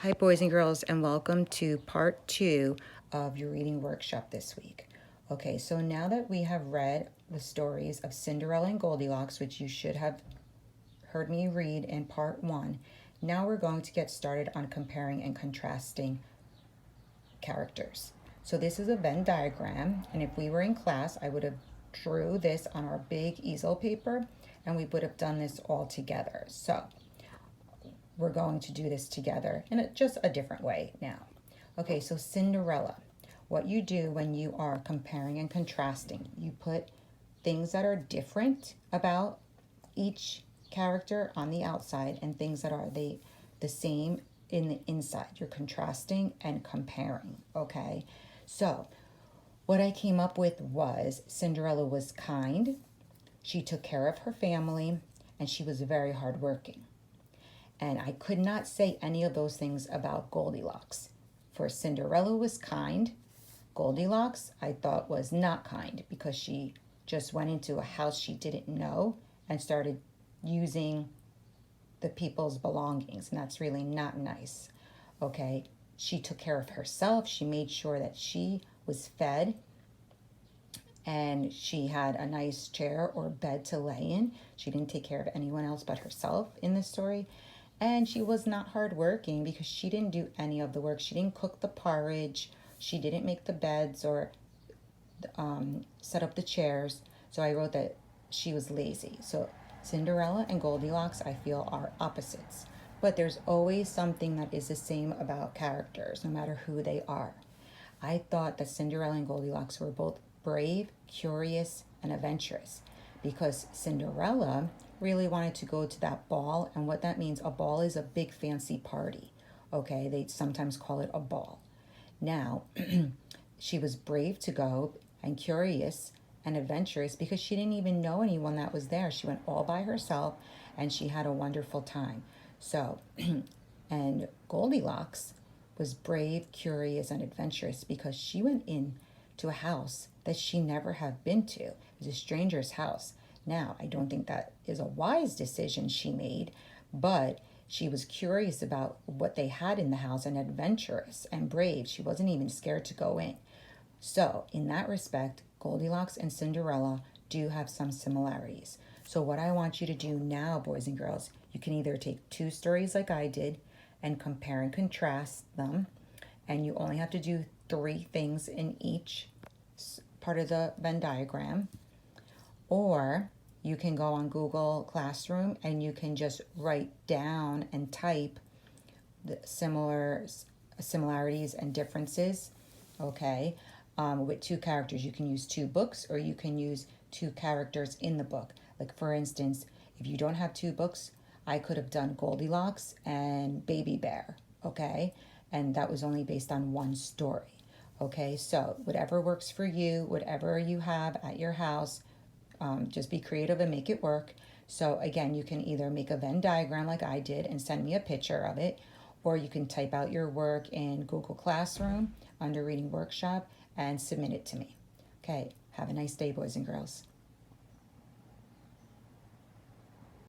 Hi, boys and girls, and welcome to part 2 of your reading workshop this week. Okay, so now that we have read the stories of Cinderella and Goldilocks, which you should have heard me read in part 1, now we're going to get started on comparing and contrasting characters. So this is a Venn diagram, and if we were in class, I would have drew this on our big easel paper, and we would have done this all together. So we're going to do this together in just a different way now. Okay, so Cinderella. What you do when you are comparing and contrasting, you put things that are different about each character on the outside and things that are the same in the inside. You're contrasting and comparing, okay? So what I came up with was Cinderella was kind, she took care of her family, and she was very hardworking. And I could not say any of those things about Goldilocks. For Cinderella was kind. Goldilocks, I thought, was not kind because she just went into a house she didn't know and started using the people's belongings. And that's really not nice. Okay, she took care of herself. She made sure that she was fed and she had a nice chair or bed to lay in. She didn't take care of anyone else but herself in this story. And she was not hardworking because she didn't do any of the work. She didn't cook the porridge. She didn't make the beds or set up the chairs. So I wrote that she was lazy. So Cinderella and Goldilocks, I feel, are opposites. But there's always something that is the same about characters, no matter who they are. I thought that Cinderella and Goldilocks were both brave, curious, and adventurous because Cinderella really wanted to go to that ball. And what that means, a ball is a big fancy party. Okay, they sometimes call it a ball. Now, she was brave to go and curious and adventurous because she didn't even know anyone that was there. She went all by herself and she had a wonderful time. So, and Goldilocks was brave, curious, and adventurous because she went in to a house that she never had been to. It was a stranger's house. Now, I don't think that is a wise decision she made, but she was curious about what they had in the house and adventurous and brave. She wasn't even scared to go in. So, in that respect, Goldilocks and Cinderella do have some similarities. So, what I want you to do now, boys and girls, you can either take two stories like I did and compare and contrast them, and you only have to do 3 things in each part of the Venn diagram, or you can go on Google Classroom and you can just write down and type the similarities and differences, okay, with 2 characters. You can use 2 books or you can use 2 characters in the book. Like, for instance, if you don't have 2 books, I could have done Goldilocks and Baby Bear, okay? And that was only based on 1 story. Okay, so whatever works for you, whatever you have at your house, just be creative and make it work. So again, you can either make a Venn diagram like I did and send me a picture of it, or you can type out your work in Google Classroom under Reading Workshop and submit it to me. Okay, have a nice day, boys and girls.